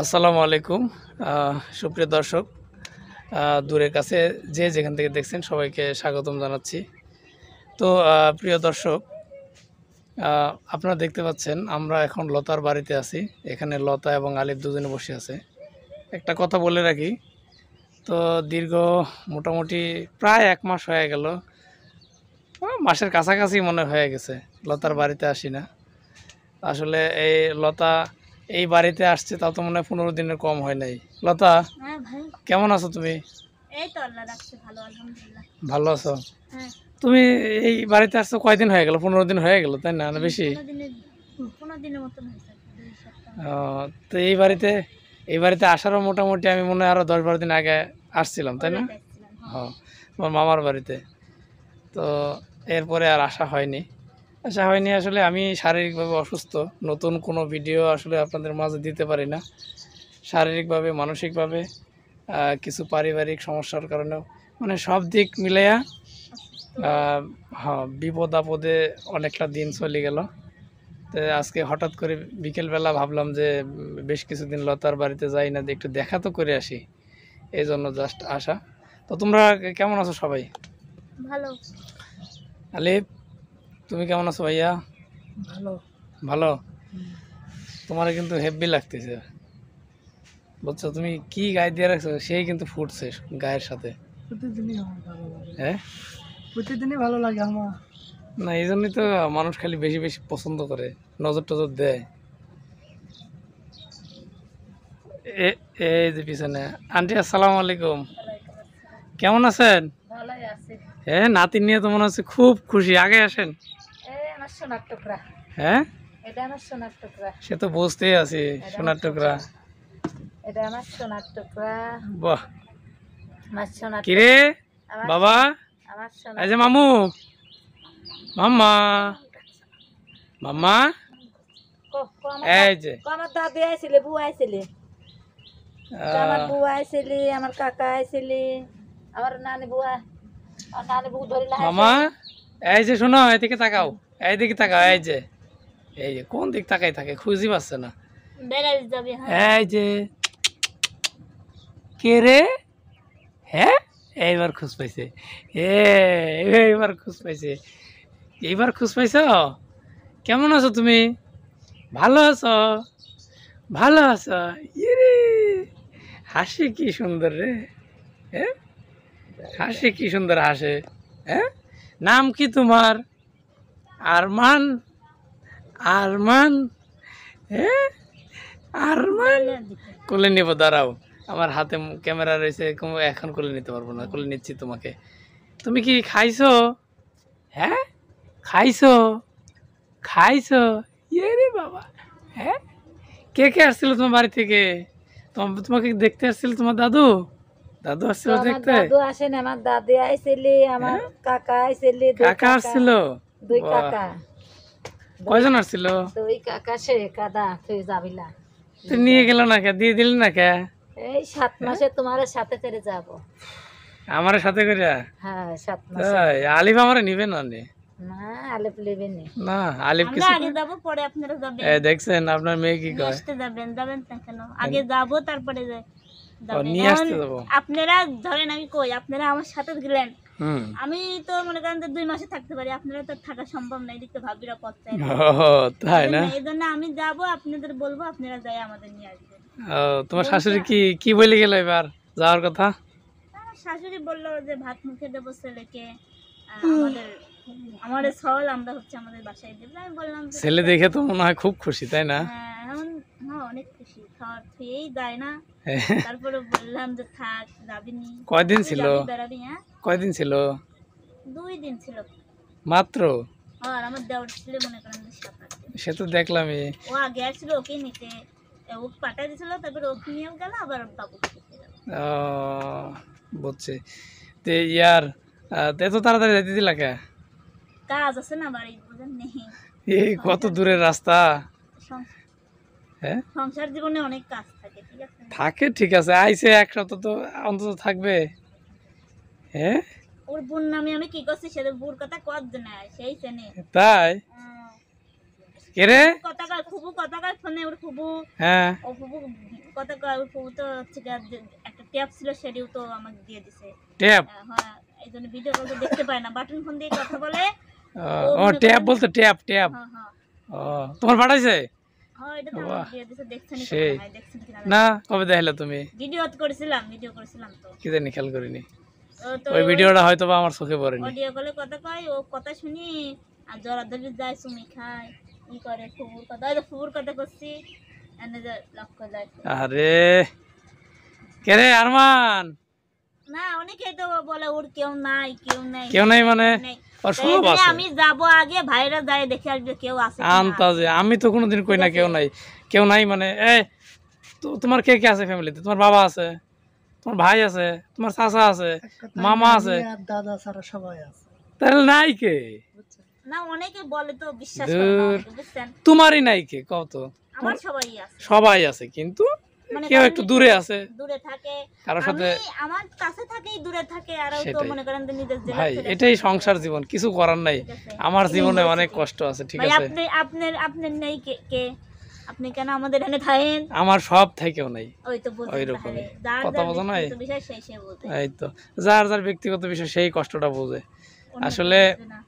আসসালামু আলাইকুম সুপ্রিয় দর্শক দূরের কাছে যে যেখান থেকে দেখছেন সবাইকে স্বাগতম জানাচ্ছি। তো প্রিয় দর্শক আপনারা দেখতে পাচ্ছেন আমরা এখন লতার বাড়িতে আছি। এখানে লতা এবং আলিফ দুজনে বসে আছে। একটা কথা বলে রাখি, তো দীর্ঘ মোটামুটি প্রায় 1 মাস হয়ে গেল, মাসের কাছাকাছি মনে হয়ে গেছে লতার বাড়িতে আসি না। আসলে এই লতা এই বাড়িতে আসছে তাও তো মনে হয় 15 দিনের কম হয় নাই। লতা, কেমন আছো তুমি? এই তো আল্লাহ রাখছে ভালো, আলহামদুলিল্লাহ। ভালো আছো? হ্যাঁ। তুমি এই বাড়িতে আসছো কয়দিন হয়ে গেল? 15 দিন হয়ে গেল, তাই না? না বেশি? 15 দিনের মতন হয়েছে, 2 সপ্তাহ। তো এই বাড়িতে আসারও মোটামুটি আমি মনে হয় আরো 10-12 দিন আগে আসছিলাম, তাই না? হ্যাঁ, আমার মামার বাড়িতে। তো এরপরে আর আসা হয়নি। আসলে আমি শারীরিকভাবে অসুস্থ, নতুন কোনো ভিডিও আসলে আপনাদের মাঝে দিতে পারি না। শারীরিকভাবে, মানসিকভাবে, কিছু পারিবারিক সমস্যার কারণেও মানে সব দিক মিলাইয়া হ্যাঁ, বিপদ আপদে অনেকটা দিন চলে গেল। তো আজকে হঠাৎ করে বিকেলবেলা ভাবলাম যে বেশ কিছুদিন লতার বাড়িতে যাই না, একটু দেখা তো করে আসি, এই জন্য জাস্ট আসা। তো তোমরা কেমন আছো সবাই? ভালো। আলিফ, তুমি কেমন আছো ভাইয়া? ভালো। ভালো? তোমার কিন্তু হেভি লাগতেছে, বুঝছো? তুমি কি গায়ে দিয়ে রাখছো, সেই কিন্তু ফুটছে গায়ের সাথে। প্রতিদিনই আমার ভালো লাগে। হ্যাঁ, প্রতিদিনই ভালো লাগে আমার। না এই জন্যই তো মানুষ খালি বেশি বেশি পছন্দ করে, নজর টজর দেয়। এই যে পিছনে আন্টি, আসসালামু আলাইকুম, কেমন আছেন? ভালোই আছে। হ্যাঁ, নাতি নিয়ে তো মনে হচ্ছে খুব খুশি। আগে আসেন। এই আমার সোনার টুকরা। হ্যাঁ, এটা আমার সোনার টুকরা। সে তো বুঝতেই আছি, সোনার টুকরা। এটা আমার সোনার টুকরা। বাহ, আমার সোনার কিরে বাবা, আমার সোনার। এই যে মামু, মাম্মা, মাম্মা, এই যে আমার দাদি আইছিলে, বুয়া আইছিলে, আমার বুয়া আইছিলি, আমার কাকা আইছিলি, আমার নানি বুয়া, আর নানি বউ ধরিলা। মামা, এই যে শোনো, এদিকে তাকাও, এইদিকে তাকাও। এই যে কোন দিক তাকাই থাকে, খুঁজি পাচ্ছে না। বেড়াই যাবি। এই যে কে রে? হ্যাঁ, এইবার খুঁজ পাইছে। এইবার খুঁজ পাইছে, এইবার খুঁজ পাইছ। কেমন আছো তুমি? ভালো আছো? ভালো আছো? ইরে, হাসি কি সুন্দর রে। হ্যাঁ, হাসি কি সুন্দর হাসে। হ্যাঁ, নাম কি তোমার? আরমান? আরমান? হ্যাঁ, আরমান। কোলে নিব, দাঁড়াও, আমার হাতে ক্যামেরা রয়েছে, এখন কোলে নিতে পারবো না, কোলে নিচ্ছি তোমাকে। তুমি কি খাইছো? হ্যাঁ, খাইছো? খাইছো? ইয়ে রে বাবা। হ্যাঁ, কে কে আসছিল তোমার বাড়ি থেকে? তোমাকে দেখতে আসছিল তোমার দাদু? দাদু আসছিল দেখতে? দাদু আসেন, আমার দাদি আইছিলি, আমার কাকা আইছিলি। কাকা আসছিল? দুই কাকা। কয়জন আসছিল? দুই কাকা সে কাদা তুই যাবিলা। তুই নিয়ে গেল না কে, দিয়ে দিলি না কে? এই 7 মাসে তোমার সাথে করে যাব। আমার সাথে করে? হ্যাঁ, 7 মাসে। আলিফ আমার নিবে না? না, আলিফ লিবে নি। না, আলিফ কিছু আগে যাব, পরে আপনারা যাবেন। দেখছেন আপনার মেয়ে কি কয়? যাবেন না কেন? আগে যাব, তারপরে নিয়ে আসতে যাবো। আপনারা ধরেন, আমি কই আপনারা আমার সাথে গেলেন, আমি তো মনে করেন 2 মাসে থাকতে পারি, আপনারা তো থাকা সম্ভব নাই, দেখতে ভাবিরা পথ চাই। তাই না? এই জন্য আমি যাব, আপনাদের বলবো, আপনারা যাই আমাদের নিয়ে আসবেন। তোমার শাশুড়ি কি বলে গেল এবার যাওয়ার কথা? শাশুড়ি বললো যে ভাত মুখে দেবো ছেলেকে, আমাদের সল আমরা হচ্ছে আমাদের বাসায় দেবো। আমি বললাম ছেলে দেখে তো মনে হয় খুব খুশি, তাই না? হ্যাঁ, অনেক খুশি, খাওয়ার খেয়েই যায় না। তারপরে বললাম যে থাক, যাবিনি। কয়দিন ছিল? বেড়াবি? হ্যাঁ, কয়দিন ছিল? 2 দিন ছিল মাত্র? আর আমার দেওয়ার ছিল মনে করেন 7-8 দিন। সে তো দেখলামই। ও আগে আসছিল, ওকে নিতে, ও পাঠাই দিয়েছিল, তারপরে ওকে নিয়েও গেল, আবার বাবু বুঝছি। তো ইয়ার এত তাড়াতাড়ি যেতে দিলা কে? কাজ আছে না বাড়ি, বুঝেন নেই? এই কত দূরের রাস্তা। হ্যাঁ, সংসার জীবনে অনেক কাজ থাকে, ঠিক আছে? থাকে, ঠিক আছে, আইসে 1 সপ্তাহ তো অন্তত থাকবে। হ্যাঁ, ওর বোন নামে আমি কি করছি, সে বুর কথা কত না, সেই চেনে। তাই? কে রে? কথা কয় ফুবু, কথা কয় ফোনে ওর ফুবু। হ্যাঁ, ও ফুবু কথা কয় ওর ফুফু তো হচ্ছে গিয়ে একটা ট্যাব ছিল সেটিও তো আমাকে দিয়ে দিছে। ট্যাব? হ্যাঁ, এই জন্য ভিডিও কল তো দেখতে পায় না, বাটন ফোন দিয়ে কথা বলে। ও ট্যাব বলতে ট্যাব ট্যাব। হ্যাঁ হ্যাঁ ও তোমার পাঠাইছে? হ্যাঁ, এটা তো বাহ, আমাকে দিয়ে দিছে, দেখছেন কি সেই। না, দেখছেন কিনা না, কবে দেখাইলে তুমি? ভিডিও করেছিলাম তো। কি জানি খেয়াল করিনি। ও তো ওই ভিডিওটা হয়তো বা আমার চোখে পড়েনি। অডিও কলে কথা কয়, ও কথা শুনি আর জড়াধরি যায়, চুমি খায়, ই করে, ফুফুর কথা, ওই তো ফুফুর কথা করছি, এনে যে লক্ষ্য যায়। আরে কে রে আরমান? না, অনেকেই তো বলে ওর কেউ নাই কেউ নাই মানে নাই। ওর তাই সব জন্য আছে। আমি যাব আগে, ভাইরা যায় দেখে আসবে কেউ আছে কিনা। আন্তাজে আমি তো কোনোদিন কই না কেউ নাই মানে তোমার কে কে আছে ফ্যামিলিতে? তোমার বাবা আছে, তোমার ভাই আছে, তোমার চাচা আছে, মামা আছে, দাদা ছাড়া সবাই আছে। তাহলে নাই কে? না, অনেকে বলে তো বিশ্বাস করে না অনেকে, বুঝছেন? তোমারই নাই কে কও তো? আমার সবাই আছে, সবাই আছে কিন্তু মানে কেউ একটু দূরে আছে, দূরে থাকে, কারোর সাথে। আমি আমার কাছে থাকেই দূরে থাকে, আর তো সেটাই। মনে করেন যে নিজের জেলা ভাই ছেড়ে এটাই চলে সংসার জীবন, কিছু করার নাই। ঠিক আছে। আমার এটাই জীবনে হয়েছে অনেক কি? কষ্ট আছে, ঠিক ভাই আছে। আপনার নেই কে আপনি কেন আমাদের এখানে থাকেন? আমার সব থেকেও নাই। ওই তো বুঝলেন, ওইরকমই। যার কথা যার বোঝো নাই? ব্যক্তিগত বিষয় সে বোঝে, এই তো যার যার ব্যক্তিগত বিষয় সেই কষ্টটা বোঝে। অন্য আসলে কেউ বুঝবে না।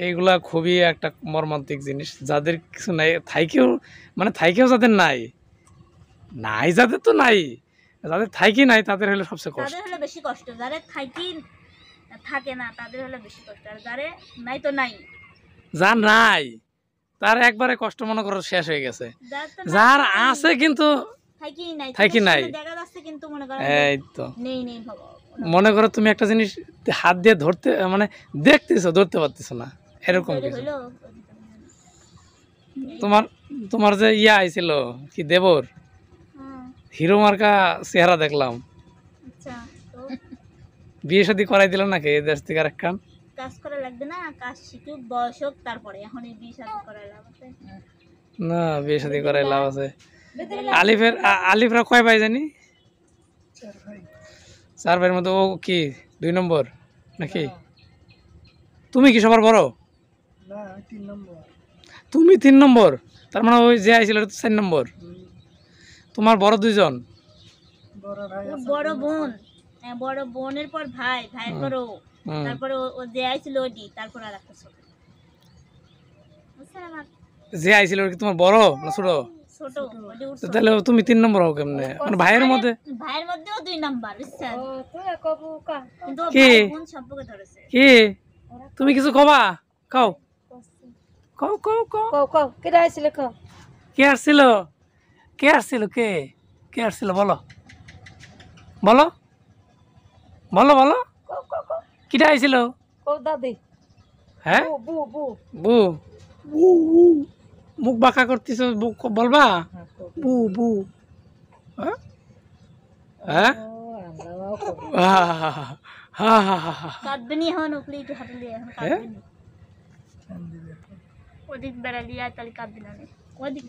এইগুলা খুবই একটা মর্মান্তিক জিনিস। যাদের কিছু নাই, থাইকেও যাদের নাই, যাদের তো নাই, যাদের থাইকি নাই তাদের হলে সবচেয়ে কষ্ট। তাদের হলে বেশি কষ্ট, যারা থাকে না তাদের হলে বেশি কষ্ট, আর যারে নাই তো নাই। যার নাই তার একবারে কষ্ট মনে করো শেষ হয়ে গেছে। যার তো যার আছে কিন্তু থাকি নাই নাই। দেখা যাচ্ছে, কিন্তু মনে করেন এই তো নেই ভাবা। মনে করো তুমি একটা জিনিস হাত দিয়ে ধরতে মানে দেখতেছো, ধরতে পারতেছো না, এরকম কিছু। হইলো তোমার যে আইছিল কি দেবর, হিরো মার্কা চেহারা দেখলাম, আচ্ছা, তো বিয়ে শাদী করাই দিল নাকি এই দেশ থেকে আরেকখান? কাজ করা লাগবে না, কাজ শিখুক, বয়স হোক, তারপরে এখন এই বিয়ে শাদী করার লাভ আছে? না, বিয়ে শাদী করাই লাভ আছে। আলিফরা কয় ভাই জানি? 4 ভাই। 4 ভাইয়ের মধ্যে ও কি 2 নম্বর নাকি? তুমি কি সবার বড়? না, আমি 3 নম্বর। তুমি 3 নম্বর, তার মানে ওই যে আইছিল 4 নম্বর। তোমার বড় 2 জন? বড় ভাই ওর আছে। বড় বোন, বড় বোনের পর ভাইয়ের পর ও, তারপরে ও যে আইছিল ওডি, তারপর আর একটা ছোট। বুঝছেন আমার? যে আইছিল ওর কি তোমার বড় না ছোট? ছোট, ওডি তো তাহলে তুমি 3 নম্বর হও কেমনে? মানে ভাইয়ের মধ্যে ভাইয়ের মধ্যেও 2 নাম্বার, বুঝছেন? কিন্তু ও কি? ভাই বোন সম্পর্কে ধরেছে। কি তুমি কিছু কবা? কও কও কও কও। কও কও কেডা আইছিল কও? কে আসছিল? কে আসছিল বলো বলো বলো বলো। কিটা আইছিল? কও দাদি। হ্যাঁ, বু বু বু বু বু। মুখ বাঁকা করতেছ, বলবা বু বু। হ্যাঁ হ্যাঁ কাঁদবেনি এখন, উকলি একটু হাঁটলি এখন কাঁদবেনি। ওদিক বেড়ালি আর তাহলে কাঁদবি না, ওদিক